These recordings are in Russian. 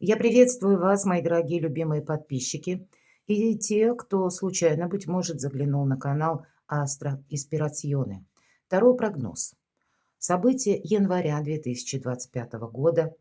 Я приветствую вас, мои дорогие любимые подписчики, и те, кто случайно, быть может, заглянул на канал Астро Инспирационе. Второй прогноз. События января 2025 года.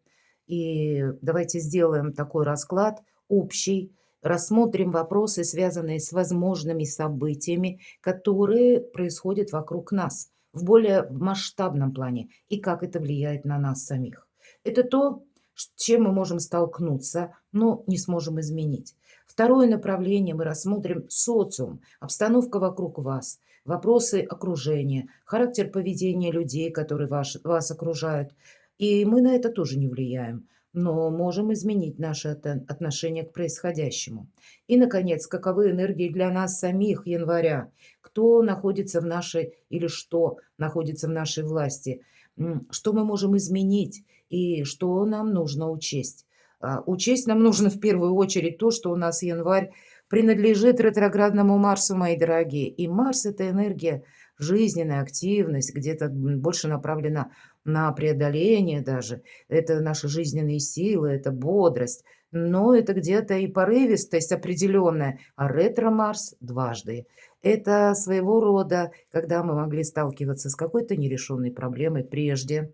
И давайте сделаем такой расклад общий, рассмотрим вопросы, связанные с возможными событиями, которые происходят вокруг нас в более масштабном плане, и как это влияет на нас самих. Это то, с чем мы можем столкнуться, но не сможем изменить. Второе направление мы рассмотрим социум, обстановка вокруг вас, вопросы окружения, характер поведения людей, которые вас окружают. И мы на это тоже не влияем, но можем изменить наше отношение к происходящему. И, наконец, каковы энергии для нас самих января? Кто находится в нашей или что находится в нашей власти? Что мы можем изменить и что нам нужно учесть? Учесть нам нужно в первую очередь то, что у нас январь принадлежит ретроградному Марсу, мои дорогие. И Марс – это энергия, жизненная активность, где-то больше направлена на преодоление даже. Это наши жизненные силы, это бодрость. Но это где-то и порывистость определенная. А ретро-Марс дважды. Это своего рода, когда мы могли сталкиваться с какой-то нерешенной проблемой прежде,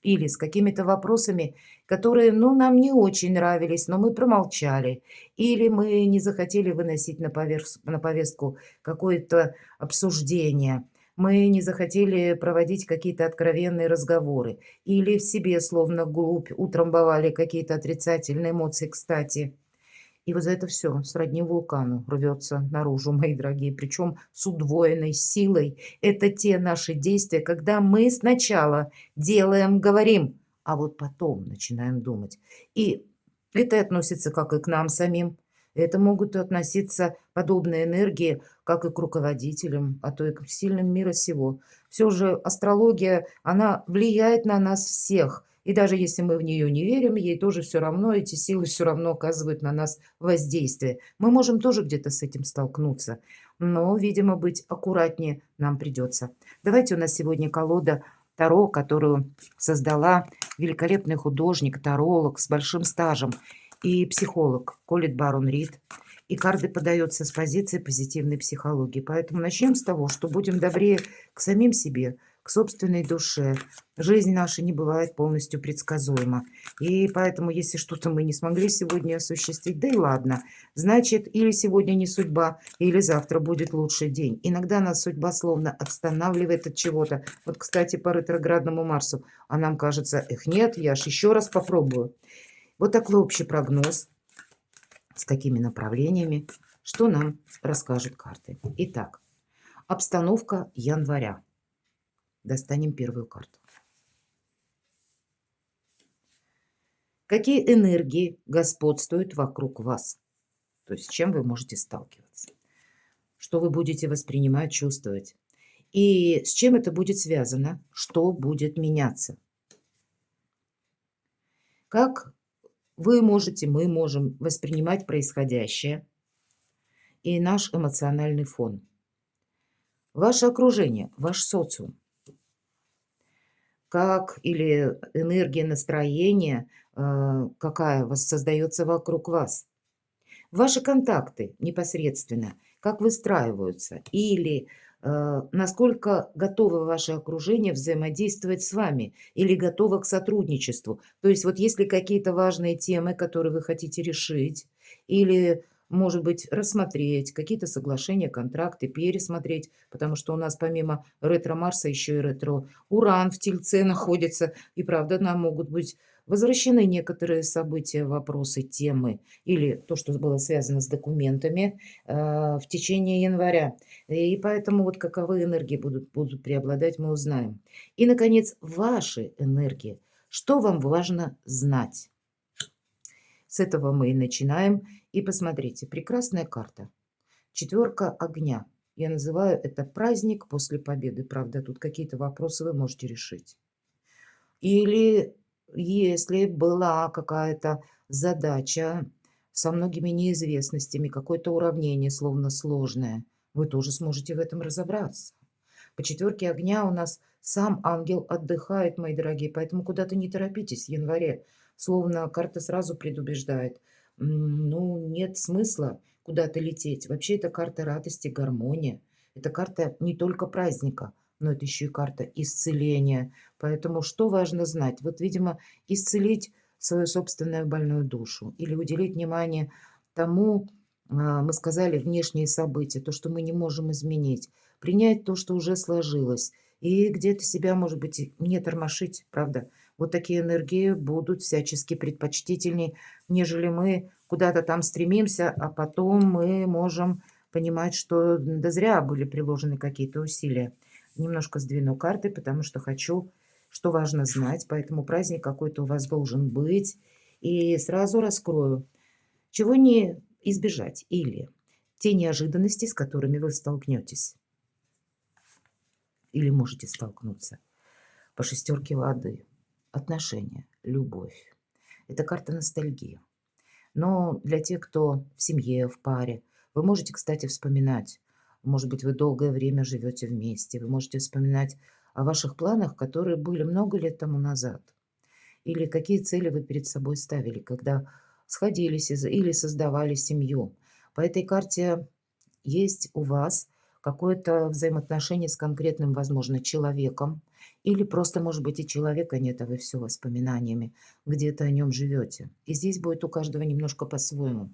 или с какими-то вопросами, которые, ну, нам не очень нравились, но мы промолчали. Или мы не захотели выносить на повестку какое-то обсуждение. Мы не захотели проводить какие-то откровенные разговоры. Или в себе, словно глубь, утрамбовали какие-то отрицательные эмоции, кстати. И вот за это все сродни вулкану рвется наружу, мои дорогие, причем с удвоенной силой. Это те наши действия, когда мы сначала делаем, говорим, а вот потом начинаем думать. И это относится как и к нам самим. Это могут относиться подобные энергии, как и к руководителям, а то и к сильным мира сего. Все же астрология, она влияет на нас всех. И даже если мы в нее не верим, ей тоже все равно, эти силы все равно оказывают на нас воздействие. Мы можем тоже где-то с этим столкнуться, но, видимо, быть аккуратнее нам придется. Давайте, у нас сегодня колода Таро, которую создала великолепный художник, таролог с большим стажем и психолог Колет Барон Рид. И карты подаются с позиции позитивной психологии. Поэтому начнем с того, что будем добрее к самим себе, к собственной душе. Жизнь наша не бывает полностью предсказуема. И поэтому, если что-то мы не смогли сегодня осуществить, да и ладно. Значит, или сегодня не судьба, или завтра будет лучший день. Иногда нас судьба словно останавливает от чего-то. Вот, кстати, по ретроградному Марсу. А нам кажется, эх, нет, я ж еще раз попробую. Вот такой общий прогноз. С какими направлениями, что нам расскажут карты. Итак, обстановка января. Достанем первую карту. Какие энергии господствуют вокруг вас? То есть с чем вы можете сталкиваться? Что вы будете воспринимать, чувствовать? И с чем это будет связано? Что будет меняться? Как вы можете, мы можем воспринимать происходящее и наш эмоциональный фон? Ваше окружение, ваш социум. Как или энергия настроения, какая создается вокруг вас. Ваши контакты непосредственно, как выстраиваются, или насколько готово ваше окружение взаимодействовать с вами, или готово к сотрудничеству. То есть вот если какие-то важные темы, которые вы хотите решить, или, может быть, рассмотреть какие-то соглашения, контракты, пересмотреть, потому что у нас помимо ретро-Марса еще и ретро-Уран в Тельце находится, и правда нам могут быть возвращены некоторые события, вопросы, темы, или то, что было связано с документами, в течение января. И поэтому вот каковы энергии будут преобладать, мы узнаем. И, наконец, ваши энергии. Что вам важно знать? С этого мы и начинаем. И посмотрите, прекрасная карта. Четверка огня. Я называю это праздник после победы. Правда, тут какие-то вопросы вы можете решить. Или если была какая-то задача со многими неизвестностями, какое-то уравнение словно сложное, вы тоже сможете в этом разобраться. По четверке огня у нас сам ангел отдыхает, мои дорогие, поэтому куда-то не торопитесь в январе. словно карта сразу предупреждает. Ну, нет смысла куда-то лететь. Вообще, это карта радости, гармония. Это карта не только праздника, но это еще и карта исцеления. Поэтому что важно знать? Вот, видимо, исцелить свою собственную больную душу или уделить внимание тому, мы сказали, внешние события, то, что мы не можем изменить, принять то, что уже сложилось, и где-то себя, может быть, и не тормошить, правда. Вот такие энергии будут всячески предпочтительнее, нежели мы куда-то там стремимся, а потом мы можем понимать, что да зря были приложены какие-то усилия. Немножко сдвину карты, потому что хочу, что важно знать, поэтому праздник какой-то у вас должен быть. И сразу раскрою, чего не избежать или те неожиданности, с которыми вы столкнетесь или можете столкнуться. По шестерке воды. Отношения, любовь. Это карта ностальгии. Но для тех, кто в семье, в паре, вы можете, кстати, вспоминать. Может быть, вы долгое время живете вместе. Вы можете вспоминать о ваших планах, которые были много лет тому назад. Или какие цели вы перед собой ставили, когда сходились или создавали семью. По этой карте есть у вас какое-то взаимоотношение с конкретным, возможно, человеком, или просто, может быть, и человека нет, а вы все воспоминаниями где-то о нем живете. И здесь будет у каждого немножко по-своему.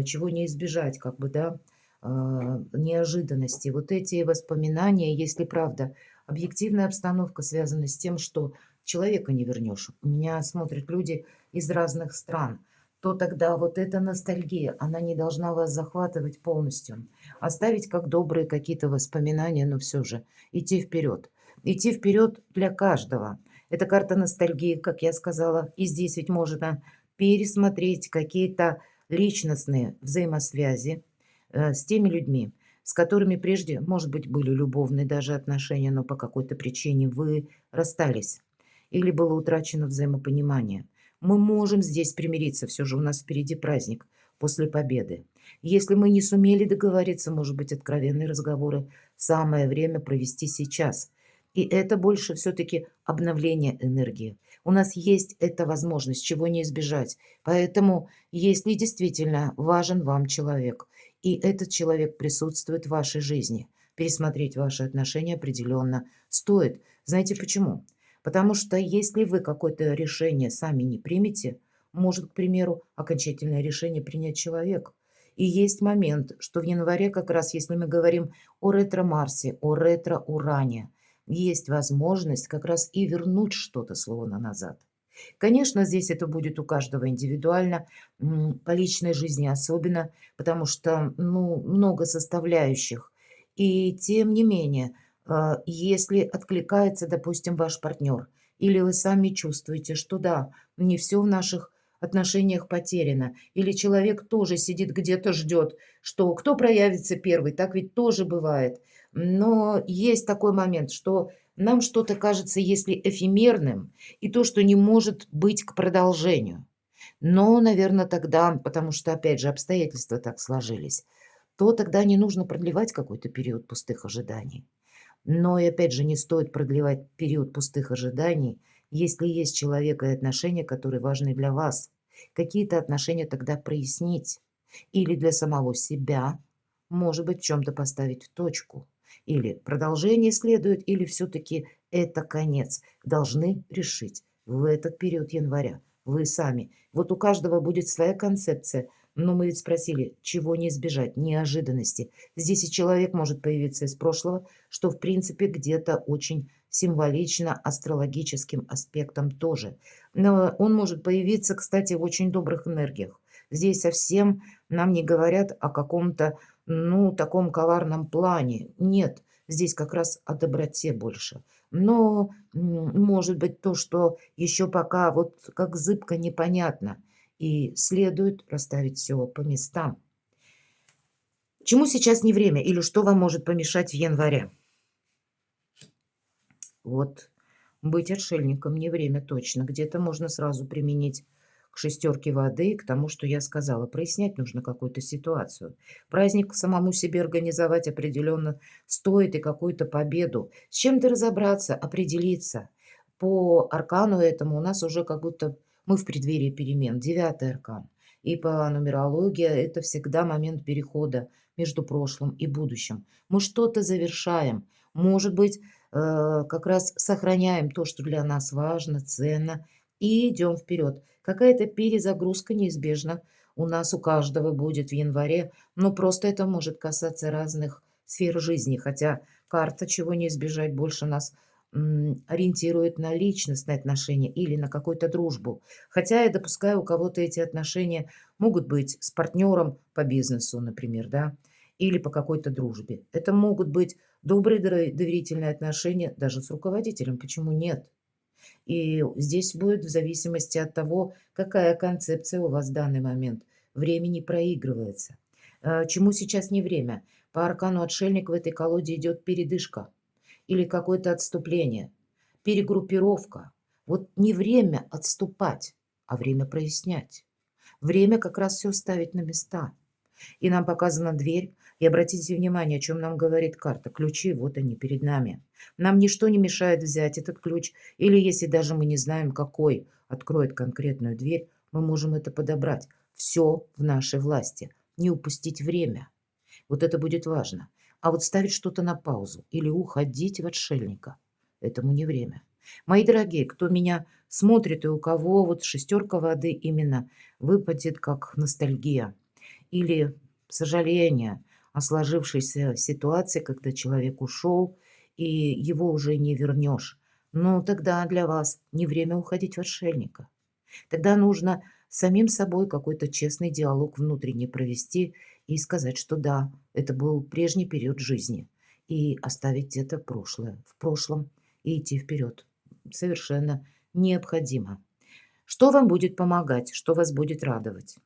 Чего не избежать, как бы, да, неожиданности. Вот эти воспоминания, если правда, объективная обстановка связана с тем, что человека не вернешь. У меня смотрят люди из разных стран, то тогда вот эта ностальгия, она не должна вас захватывать полностью. Оставить как добрые какие-то воспоминания, но все же идти вперед. Идти вперед для каждого. Это карта ностальгии, как я сказала. И здесь ведь можно пересмотреть какие-то личностные взаимосвязи с теми людьми, с которыми прежде, может быть, были любовные даже отношения, но по какой-то причине вы расстались или было утрачено взаимопонимание. Мы можем здесь примириться, все же у нас впереди праздник после победы. Если мы не сумели договориться, может быть, откровенные разговоры, самое время провести сейчас. И это больше все-таки обновление энергии. У нас есть эта возможность, чего не избежать. Поэтому, если действительно важен вам человек, и этот человек присутствует в вашей жизни, пересмотреть ваши отношения определенно стоит. Знаете почему? Потому что если вы какое-то решение сами не примете, может, к примеру, окончательное решение принять человек. И есть момент, что в январе как раз, если мы говорим о ретро-Марсе, о ретро-Уране, есть возможность как раз и вернуть что-то словно назад. Конечно, здесь это будет у каждого индивидуально, по личной жизни особенно, потому что, ну, много составляющих. И тем не менее, если откликается, допустим, ваш партнер, или вы сами чувствуете, что да, не все в наших отношениях потеряно, или человек тоже сидит где-то ждет, что кто проявится первый, так ведь тоже бывает. Но есть такой момент, что нам что-то кажется, если эфемерным, и то, что не может быть к продолжению. Но, наверное, тогда, потому что, опять же, обстоятельства так сложились, то тогда не нужно продлевать какой-то период пустых ожиданий. Но и опять же не стоит продлевать период пустых ожиданий, если есть человек и отношения, которые важны для вас. Какие-то отношения тогда прояснить. Или для самого себя, может быть, в чем-то поставить в точку. Или продолжение следует, или все-таки это конец. Должны решить в этот период января. Вы сами. Вот у каждого будет своя концепция. Но мы ведь спросили, чего не избежать, неожиданности. Здесь и человек может появиться из прошлого, что в принципе где-то очень символично астрологическим аспектом тоже. Но он может появиться, кстати, в очень добрых энергиях. Здесь совсем нам не говорят о каком-то, ну, таком коварном плане. Нет, здесь как раз о доброте больше. Но, может быть, то, что еще пока вот как зыбко непонятно, и следует расставить все по местам. Чему сейчас не время или что вам может помешать в январе? Вот, быть отшельником не время точно. Где-то можно сразу применить к шестерке воды, к тому, что я сказала. Прояснять нужно какую-то ситуацию. Праздник самому себе организовать определенно стоит и какую-то победу. С чем-то разобраться, определиться. По аркану этому у нас уже как будто Мы в преддверии перемен. Девятый аркан. И по нумерологии это всегда момент перехода между прошлым и будущим. Мы что-то завершаем. Может быть, как раз сохраняем то, что для нас важно, ценно, и идем вперед. Какая-то перезагрузка неизбежна у нас у каждого будет в январе, но просто это может касаться разных сфер жизни, хотя карта, чего не избежать, больше нас ориентирует на личностные отношения или на какую-то дружбу. Хотя я допускаю, у кого-то эти отношения могут быть с партнером по бизнесу, например, да, или по какой-то дружбе. Это могут быть добрые доверительные отношения даже с руководителем. Почему нет? И здесь будет в зависимости от того, какая концепция у вас в данный момент. Времени проигрывается. Чему сейчас не время? По аркану отшельник в этой колоде идет передышка или какое-то отступление, перегруппировка. Вот не время отступать, а время прояснять. Время как раз все ставить на места. И нам показана дверь. И обратите внимание, о чем нам говорит карта. Ключи, вот они перед нами. Нам ничто не мешает взять этот ключ. Или если даже мы не знаем, какой откроет конкретную дверь, мы можем это подобрать. Все в нашей власти. Не упустить время. Вот это будет важно. А вот ставить что-то на паузу или уходить в отшельника — этому не время. Мои дорогие, кто меня смотрит и у кого вот шестерка воды именно выпадет как ностальгия или сожаление о сложившейся ситуации, когда человек ушел, и его уже не вернешь. Ну, тогда для вас не время уходить в отшельника. Тогда нужно с самим собой какой-то честный диалог внутренний провести и сказать, что да, это был прежний период жизни, и оставить это прошлое в прошлом и идти вперед. Совершенно необходимо. Что вам будет помогать, что вас будет радовать?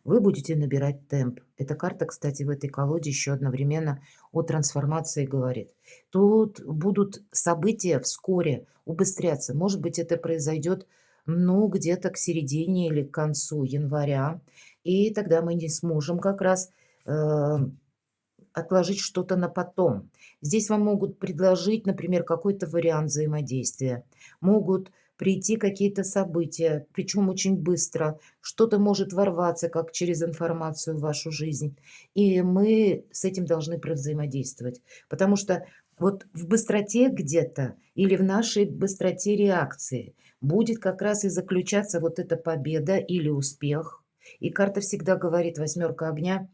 Вы будете набирать темп. Эта карта, кстати, в этой колоде еще одновременно о трансформации говорит. Тут будут события вскоре убыстряться. Может быть, это произойдет, ну, где-то к середине или к концу января. И тогда мы не сможем как раз отложить что-то на потом. Здесь вам могут предложить, например, какой-то вариант взаимодействия. Могут прийти какие-то события, причем очень быстро. Что-то может ворваться, как через информацию в вашу жизнь. И мы с этим должны взаимодействовать. Потому что вот в быстроте где-то или в нашей быстроте реакции будет как раз и заключаться вот эта победа или успех. И карта всегда говорит, восьмерка огня,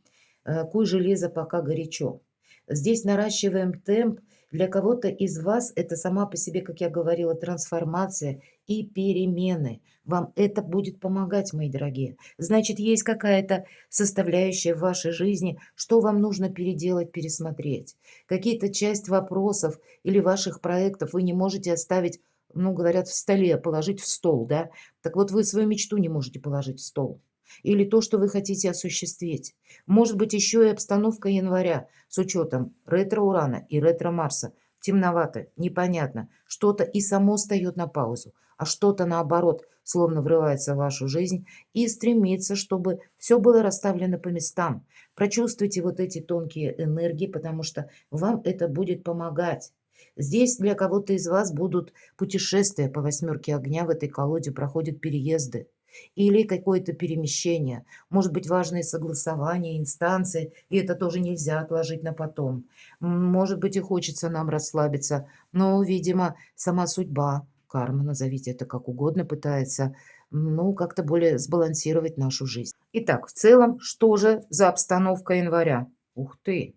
куй железо, пока горячо. Здесь наращиваем темп. Для кого-то из вас это сама по себе, как я говорила, трансформация и перемены. Вам это будет помогать, мои дорогие. Значит, есть какая-то составляющая в вашей жизни, что вам нужно переделать, пересмотреть. Какие-то часть вопросов или ваших проектов вы не можете оставить, ну, говорят, в столе, положить в стол, да? Так вот, вы свою мечту не можете положить в стол. Или то, что вы хотите осуществить. Может быть, еще и обстановка января с учетом ретро-Урана и ретро-Марса. Темновато, непонятно. Что-то и само встает на паузу, а что-то, наоборот, словно врывается в вашу жизнь и стремится, чтобы все было расставлено по местам. Прочувствуйте вот эти тонкие энергии, потому что вам это будет помогать. Здесь для кого-то из вас будут путешествия по восьмерке огня, в этой колоде проходят переезды или какое-то перемещение, может быть, важные согласования, инстанции, и это тоже нельзя отложить на потом. Может быть, и хочется нам расслабиться, но, видимо, сама судьба, карма, назовите это как угодно, пытается, ну, как-то более сбалансировать нашу жизнь. Итак, в целом, что же за обстановка января? Ух ты!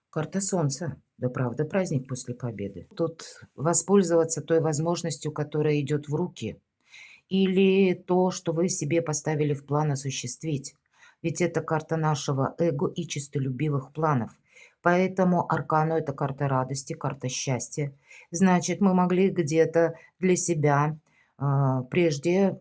Карта Солнца. Да правда, праздник после победы. Тут воспользоваться той возможностью, которая идет в руки, или то, что вы себе поставили в план осуществить. Ведь это карта нашего эго и честолюбивых планов. Поэтому аркану — это карта радости, карта счастья. Значит, мы могли где-то для себя прежде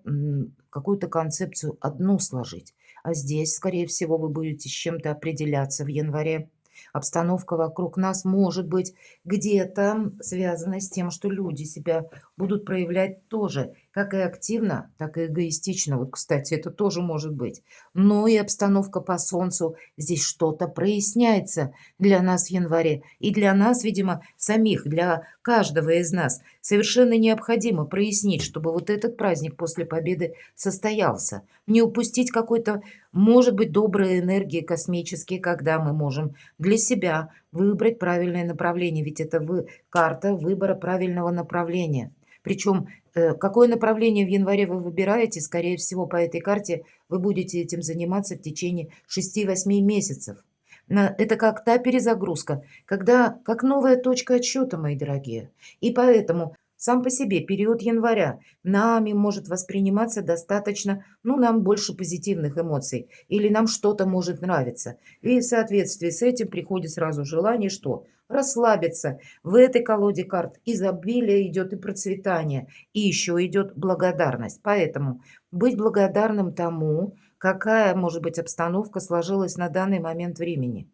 какую-то концепцию одну сложить. А здесь, скорее всего, вы будете с чем-то определяться в январе. Обстановка вокруг нас может быть где-то связана с тем, что люди себя будут проявлять тоже Как и активно, так и эгоистично. Вот, кстати, это тоже может быть. Но и обстановка по Солнцу. Здесь что-то проясняется для нас в январе. И для нас, видимо, самих, для каждого из нас совершенно необходимо прояснить, чтобы вот этот праздник после Победы состоялся. Не упустить какой-то, может быть, доброй энергии космические, когда мы можем для себя выбрать правильное направление. Ведь это карта выбора правильного направления. Причем какое направление в январе вы выбираете, скорее всего, по этой карте вы будете этим заниматься в течение 6-8 месяцев. Это как та перезагрузка, когда как новая точка отсчета, мои дорогие. И поэтому сам по себе период января нами может восприниматься достаточно, ну, нам больше позитивных эмоций, или нам что-то может нравиться. И в соответствии с этим приходит сразу желание, что? Расслабиться. В этой колоде карт изобилие идет и процветание, и еще идет благодарность. Поэтому быть благодарным тому, какая может быть обстановка сложилась на данный момент времени.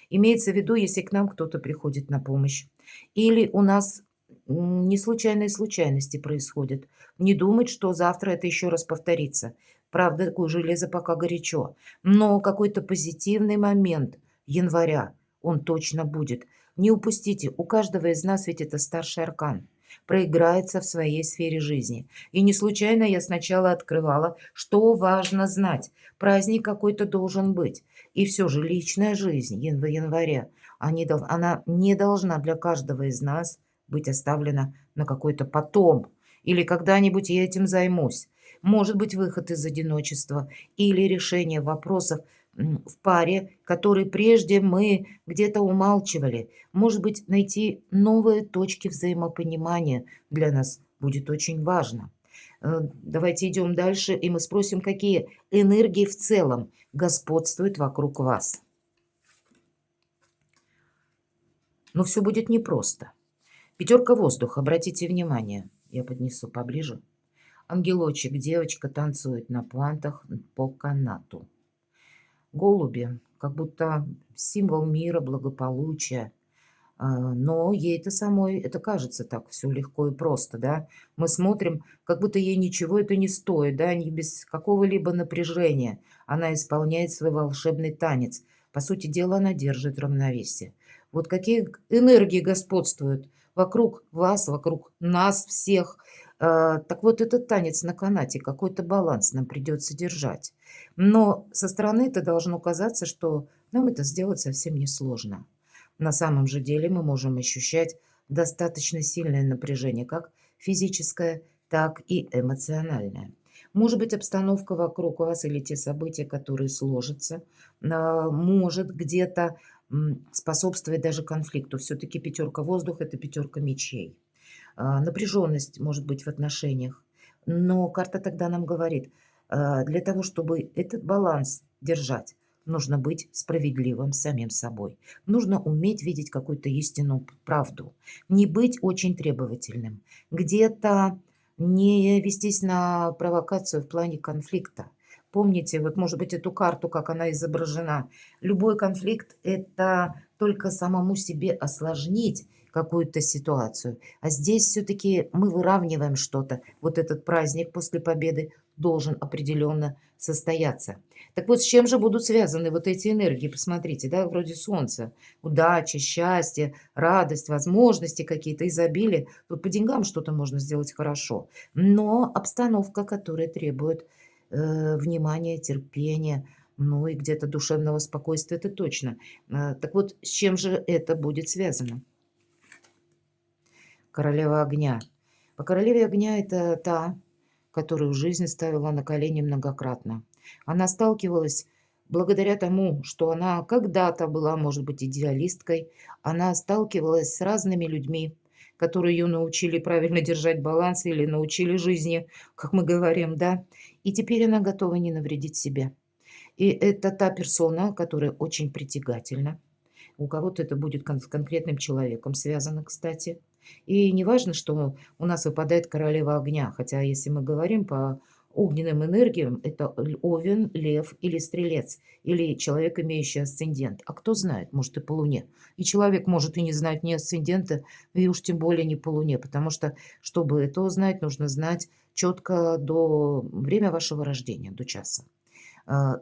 Имеется в виду, если к нам кто-то приходит на помощь. Или у нас не случайные случайности происходят. Не думать, что завтра это еще раз повторится. Правда, такое железо пока горячо. Но какой-то позитивный момент января, он точно будет. Не упустите, у каждого из нас ведь это старший аркан. Проиграется в своей сфере жизни. И не случайно я сначала открывала, что важно знать. Праздник какой-то должен быть. И все же личная жизнь в январе, она не должна для каждого из нас быть оставлена на какой-то потом. Или когда-нибудь я этим займусь. Может быть, выход из одиночества или решение вопросов в паре, которые прежде мы где-то умалчивали. Может быть, найти новые точки взаимопонимания для нас будет очень важно. Давайте идем дальше, и мы спросим, какие энергии в целом господствуют вокруг вас. Но все будет непросто. Пятерка воздуха, обратите внимание, я поднесу поближе. Ангелочек, девочка танцует на пуантах по канату. Голуби, как будто символ мира, благополучия. Но ей это самой, это кажется так все легко и просто, да. Мы смотрим, как будто ей ничего это не стоит, да, не без какого-либо напряжения. Она исполняет свой волшебный танец. По сути дела, она держит равновесие. Вот какие энергии господствуют вокруг вас, вокруг нас всех. Так вот, этот танец на канате, какой-то баланс нам придется держать. Но со стороны это должно казаться, что нам это сделать совсем несложно. На самом же деле мы можем ощущать достаточно сильное напряжение, как физическое, так и эмоциональное. Может быть, обстановка вокруг вас или те события, которые сложатся, может где-то способствовать даже конфликту. Все-таки пятерка воздуха– это пятерка мечей. Напряженность может быть в отношениях. Но карта тогда нам говорит, для того, чтобы этот баланс держать, нужно быть справедливым с самим собой. Нужно уметь видеть какую-то истинную правду. Не быть очень требовательным. Где-то не вестись на провокацию в плане конфликта. Помните, вот может быть эту карту, как она изображена. Любой конфликт– это только самому себе осложнить какую-то ситуацию. А здесь все-таки мы выравниваем что-то. Вот этот праздник после победы должен определенно состояться. Так вот, с чем же будут связаны вот эти энергии? Посмотрите, да, вроде солнца. Удача, счастье, радость, возможности какие-то, изобилие. Тут по деньгам что-то можно сделать хорошо. Но обстановка, которая требует внимания, терпения, ну и где-то душевного спокойствия, это точно. Так вот, с чем же это будет связано? Королева огня. По королеве огня это та, которую жизнь ставила на колени многократно. Она сталкивалась благодаря тому, что она когда-то была, может быть, идеалисткой. Она сталкивалась с разными людьми, которые ее научили правильно держать баланс или научили жизни, как мы говорим, да. И теперь она готова не навредить себе. И это та персона, которая очень притягательна. У кого-то это будет с конкретным человеком связано, кстати. И не важно, что у нас выпадает королева огня, хотя если мы говорим по огненным энергиям, это овен, лев или стрелец, или человек, имеющий асцендент. А кто знает, может и по луне. И человек может и не знать ни асцендента, и уж тем более не по луне, потому что, чтобы это узнать, нужно знать четко до время вашего рождения, до часа.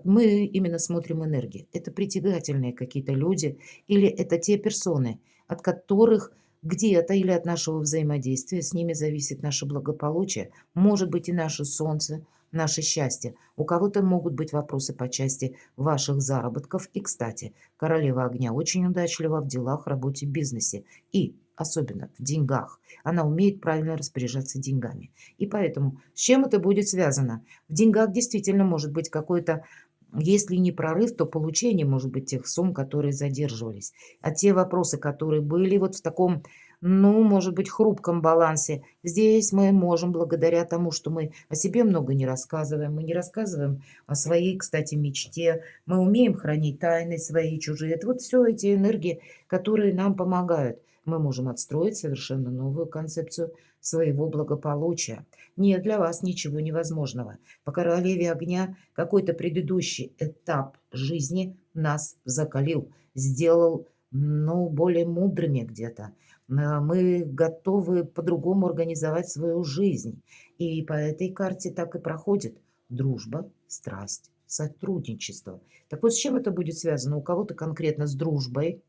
Мы именно смотрим энергии. Это притягательные какие-то люди или это те персоны, от которых где-то или от нашего взаимодействия с ними зависит наше благополучие, может быть и наше солнце, наше счастье. У кого-то могут быть вопросы по части ваших заработков. И, кстати, королева огня очень удачлива в делах, работе, бизнесе и особенно в деньгах. Она умеет правильно распоряжаться деньгами. И поэтому с чем это будет связано? В деньгах действительно может быть какой-то, если не прорыв, то получение, может быть, тех сумм, которые задерживались. А те вопросы, которые были вот в таком, ну, может быть, хрупком балансе, здесь мы можем, благодаря тому, что мы о себе много не рассказываем, мы не рассказываем о своей, кстати, мечте, мы умеем хранить тайны свои, чужие. Это вот все эти энергии, которые нам помогают. Мы можем отстроить совершенно новую концепцию своего благополучия. Нет для вас ничего невозможного. По королеве огня какой-то предыдущий этап жизни нас закалил, сделал, ну, более мудрыми где-то. Мы готовы по-другому организовать свою жизнь. И по этой карте так и проходит дружба, страсть, сотрудничество. Так вот, с чем это будет связано? У кого-то конкретно с дружбой,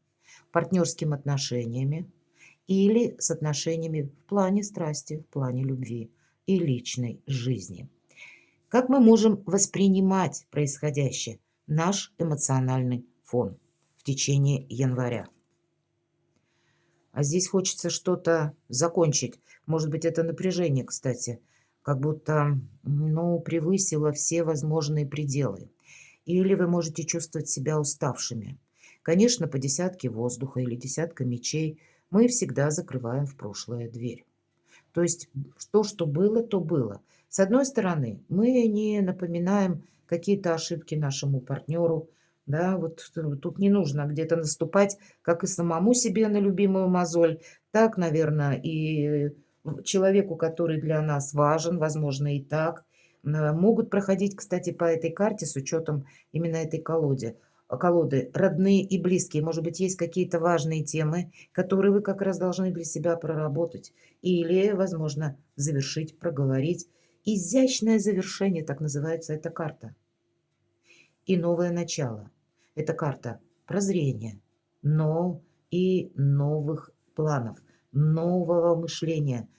партнерскими отношениями или с отношениями в плане страсти, в плане любви и личной жизни. Как мы можем воспринимать происходящее, наш эмоциональный фон в течение января? А здесь хочется что-то закончить. Может быть, это напряжение, кстати, как будто, ну, превысило все возможные пределы. Или вы можете чувствовать себя уставшими. Конечно, по десятке воздуха или десятка мечей мы всегда закрываем в прошлое дверь. То есть то, что было, то было. С одной стороны, мы не напоминаем какие-то ошибки нашему партнеру, да, вот тут не нужно где-то наступать, как и самому себе на любимую мозоль, так, наверное, и человеку, который для нас важен, возможно, и так. Могут проходить, кстати, по этой карте с учетом именно этой колоды родные и близкие. Может быть, есть какие-то важные темы, которые вы как раз должны для себя проработать или, возможно, завершить, проговорить. Изящное завершение, так называется эта карта. И новое начало. Это карта прозрения, но и новых планов, нового мышления.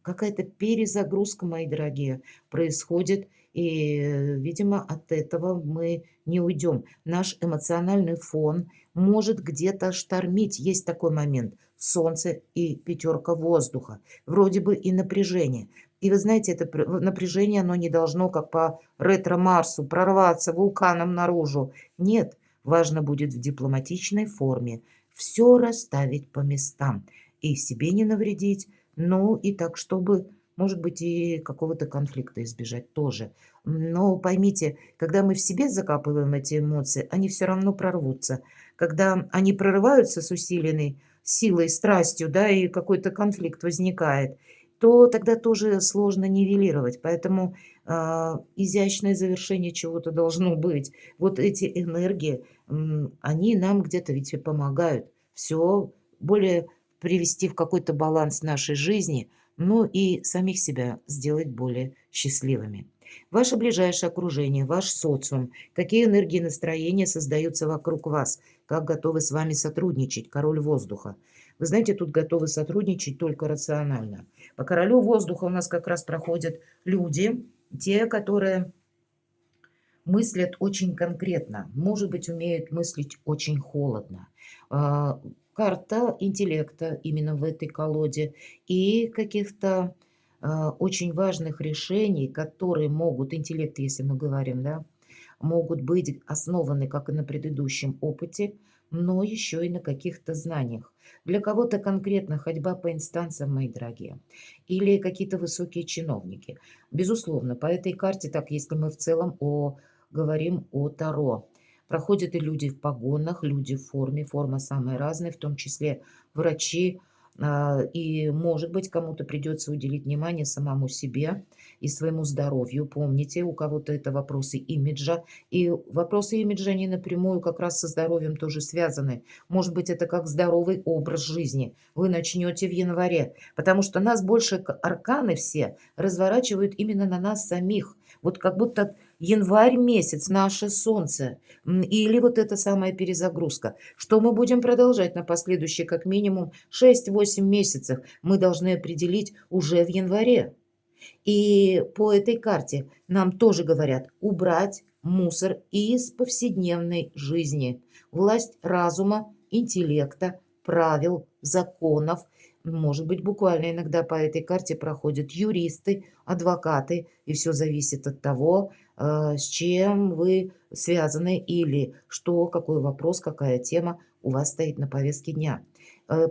Какая-то перезагрузка, мои дорогие, происходит, и, видимо, от этого мы не уйдем. Наш эмоциональный фон может где-то штормить. Есть такой момент. Солнце и пятерка воздуха. Вроде бы и напряжение. И вы знаете, это напряжение, оно не должно, как по ретро-Марсу, прорваться вулканом наружу. Нет, важно будет в дипломатичной форме все расставить по местам. И себе не навредить, ну и так, чтобы, может быть, и какого-то конфликта избежать тоже. Но поймите, когда мы в себе закапываем эти эмоции, они все равно прорвутся. Когда они прорываются с усиленной силой, страстью, да, и какой-то конфликт возникает, то тогда тоже сложно нивелировать. Поэтому изящное завершение чего-то должно быть. Вот эти энергии, они нам где-то ведь и помогают все более привести в какой-то баланс нашей жизни, ну и самих себя сделать более счастливыми. Ваше ближайшее окружение, ваш социум, какие энергии и настроения создаются вокруг вас, как готовы с вами сотрудничать, король воздуха. Вы знаете, тут готовы сотрудничать только рационально. По королю воздуха у нас как раз проходят люди, те, которые мыслят очень конкретно, может быть, умеют мыслить очень холодно. Карта интеллекта именно в этой колоде и каких-то очень важных решений, которые могут, интеллект, если мы говорим, да, могут быть основаны как и на предыдущем опыте, но еще и на каких-то знаниях. Для кого-то конкретно ходьба по инстанциям, мои дорогие, или какие-то высокие чиновники. Безусловно, по этой карте, так если мы в целом говорим о Таро. Проходят и люди в погонах, люди в форме, форма самая разная, в том числе врачи, И, может быть, кому-то придется уделить внимание самому себе и своему здоровью. Помните, у кого-то это вопросы имиджа. И вопросы имиджа, они напрямую как раз со здоровьем тоже связаны. Может быть, это как здоровый образ жизни. Вы начнете в январе, потому что нас больше арканы все разворачивают именно на нас самих. Вот как будто январь месяц, наше солнце, или вот эта самая перезагрузка. Что мы будем продолжать на последующие как минимум 6-8 месяцев, мы должны определить уже в январе. И по этой карте нам тоже говорят убрать мусор из повседневной жизни. Власть разума, интеллекта, правил, законов. Может быть, буквально иногда по этой карте проходят юристы, адвокаты, и все зависит от того, с чем вы связаны или что, какой вопрос, какая тема у вас стоит на повестке дня.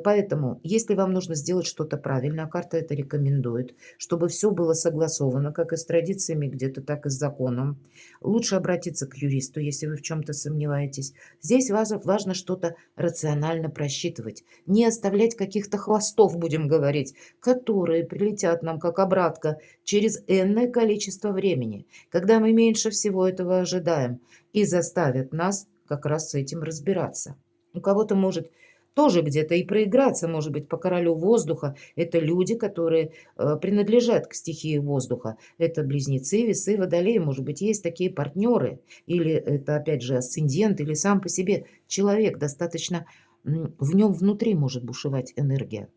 Поэтому, если вам нужно сделать что-то правильно, а карта это рекомендует, чтобы все было согласовано, как и с традициями где-то, так и с законом, лучше обратиться к юристу, если вы в чем-то сомневаетесь. Здесь важно что-то рационально просчитывать, не оставлять каких-то хвостов, будем говорить, которые прилетят нам как обратка через энное количество времени, когда мы меньше всего этого ожидаем, и заставят нас как раз с этим разбираться. У кого-то может тоже где-то и проиграться, может быть, по королю воздуха. Это люди, которые принадлежат к стихии воздуха. Это близнецы, весы, водолеи. Может быть, есть такие партнеры. Или это, опять же, асцендент, или сам по себе человек. Достаточно в нем внутри может бушевать энергия.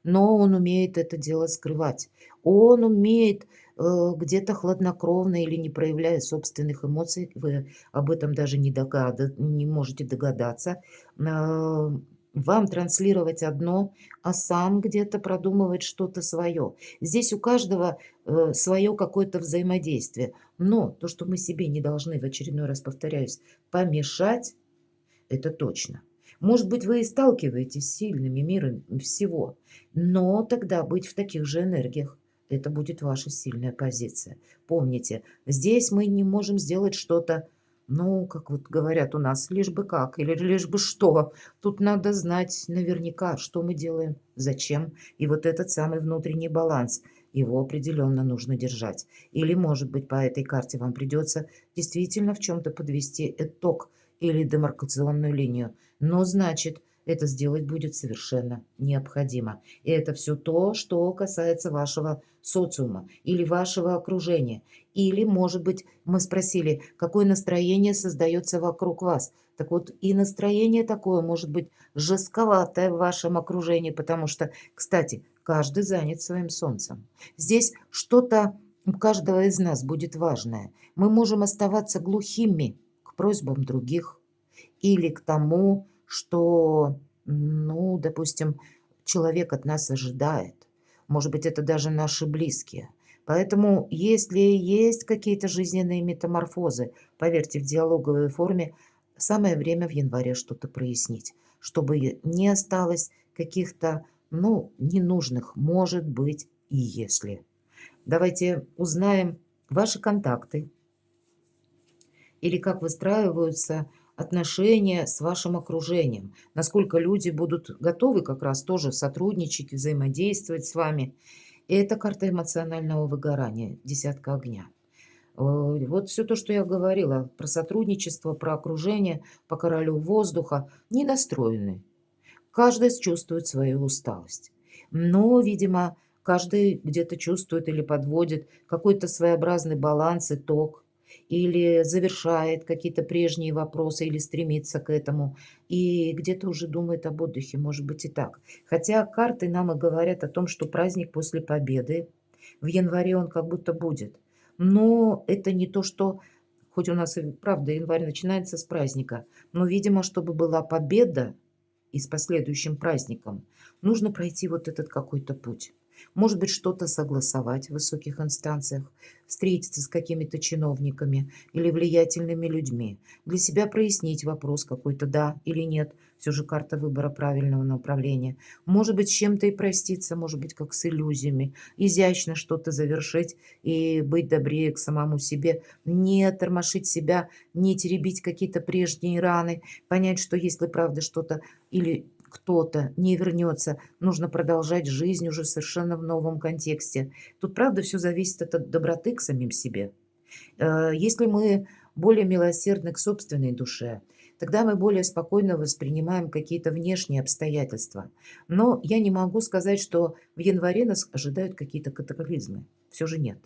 Но он умеет это дело скрывать. Он умеет где-то хладнокровно или не проявляя собственных эмоций, вы об этом даже не можете догадаться, вам транслировать одно, а сам где-то продумывать что-то свое. Здесь у каждого свое какое-то взаимодействие. Но то, что мы себе не должны, в очередной раз повторяюсь, помешать, это точно. Может быть, вы и сталкиваетесь с сильными миром всего, но тогда быть в таких же энергиях. Это будет ваша сильная позиция. Помните, здесь мы не можем сделать что-то, ну, как вот говорят у нас, лишь бы как или лишь бы что. Тут надо знать наверняка, что мы делаем, зачем. И вот этот самый внутренний баланс, его определенно нужно держать. Или, может быть, по этой карте вам придется действительно в чем-то подвести итог или демаркационную линию. Но значит, это сделать будет совершенно необходимо. И это все то, что касается вашего социума или вашего окружения. Или, может быть, мы спросили, какое настроение создается вокруг вас. Так вот, и настроение такое может быть жестковатое в вашем окружении, потому что, кстати, каждый занят своим солнцем. Здесь что-то у каждого из нас будет важное. Мы можем оставаться глухими к просьбам других или к тому, что, ну, допустим, человек от нас ожидает. Может быть, это даже наши близкие. Поэтому, если есть какие-то жизненные метаморфозы, поверьте, в диалоговой форме самое время в январе что-то прояснить, чтобы не осталось каких-то, ну, ненужных, может быть, и если. Давайте узнаем ваши контакты или как выстраиваются отношения с вашим окружением, насколько люди будут готовы как раз тоже сотрудничать, взаимодействовать с вами. И это карта эмоционального выгорания, десятка огня. Вот все то, что я говорила про сотрудничество, про окружение, по королю воздуха, не настроены. Каждый чувствует свою усталость. Но, видимо, каждый где-то чувствует или подводит какой-то своеобразный баланс, итог, или завершает какие-то прежние вопросы, или стремится к этому, и где-то уже думает об отдыхе, может быть и так. Хотя карты нам и говорят о том, что праздник после победы, в январе он как будто будет. Но это не то, что, хоть у нас и правда январь начинается с праздника, но, видимо, чтобы была победа, и с последующим праздником, нужно пройти вот этот какой-то путь. Может быть, что-то согласовать в высоких инстанциях, встретиться с какими-то чиновниками или влиятельными людьми, для себя прояснить вопрос какой-то да или нет, все же карта выбора правильного направления. Может быть, с чем-то и проститься, может быть, как с иллюзиями, изящно что-то завершить и быть добрее к самому себе, не тормошить себя, не теребить какие-то прежние раны, понять, что если правда что-то или кто-то не вернется, нужно продолжать жизнь уже совершенно в новом контексте. Тут, правда, все зависит от доброты к самим себе. Если мы более милосердны к собственной душе, тогда мы более спокойно воспринимаем какие-то внешние обстоятельства. Но я не могу сказать, что в январе нас ожидают какие-то катаклизмы. Все же нет.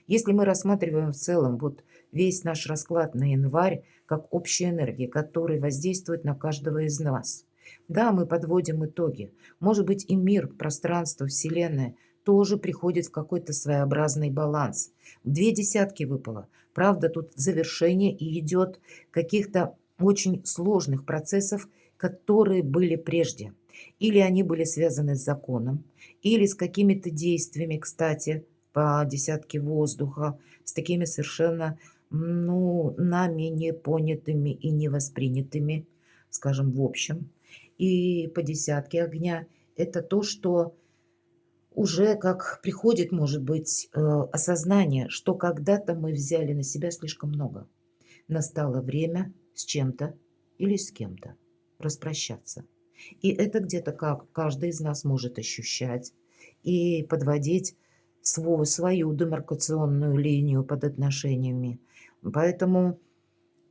Если мы рассматриваем в целом вот весь наш расклад на январь как общая энергия, которая воздействует на каждого из нас. Да, мы подводим итоги. Может быть, и мир, пространство, Вселенная тоже приходит в какой-то своеобразный баланс. Две десятки выпало. Правда, тут завершение и идет каких-то очень сложных процессов, которые были прежде. Или они были связаны с законом, или с какими-то действиями, кстати, по десятке воздуха, с такими совершенно, ну, нами не понятыми и не воспринятыми, скажем, в общем. И по десятке огня это то, что уже как приходит, может быть, осознание, что когда-то мы взяли на себя слишком много. Настало время с чем-то или с кем-то распрощаться. И это где-то как каждый из нас может ощущать и подводить свою демаркационную линию под отношениями. Поэтому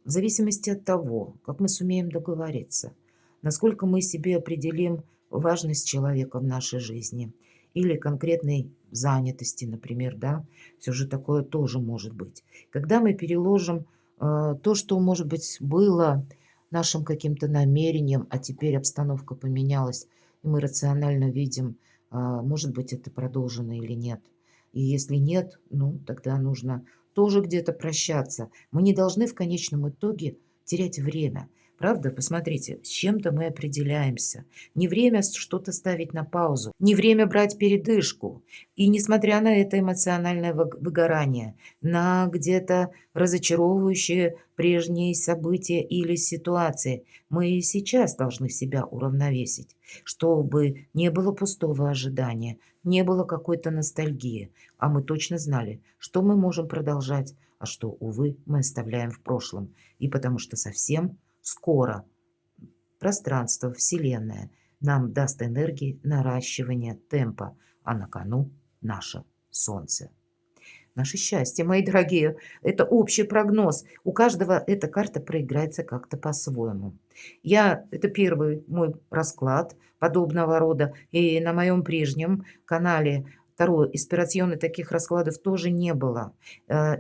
в зависимости от того, как мы сумеем договориться, насколько мы себе определим важность человека в нашей жизни или конкретной занятости, например, да, все же такое тоже может быть. Когда мы переложим то, что, может быть, было нашим каким-то намерением, а теперь обстановка поменялась, и мы рационально видим, может быть, это продолжено или нет. И если нет, ну, тогда нужно тоже где-то прощаться. Мы не должны в конечном итоге терять время. Правда? Посмотрите, с чем-то мы определяемся. Не время что-то ставить на паузу, не время брать передышку. И несмотря на это эмоциональное выгорание, на где-то разочаровывающие прежние события или ситуации, мы и сейчас должны себя уравновесить, чтобы не было пустого ожидания, не было какой-то ностальгии, а мы точно знали, что мы можем продолжать, а что, увы, мы оставляем в прошлом. И потому что совсем скоро пространство, Вселенная нам даст энергии наращивания темпа, а на кону наше Солнце. Наше счастье, мои дорогие, это общий прогноз. У каждого эта карта проиграется как-то по-своему. Это первый мой расклад подобного рода. И на моем прежнем канале Таро Инспирационы таких раскладов тоже не было.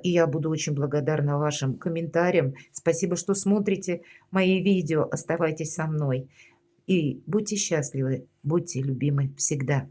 И я буду очень благодарна вашим комментариям. Спасибо, что смотрите мои видео. Оставайтесь со мной. И будьте счастливы, будьте любимы всегда.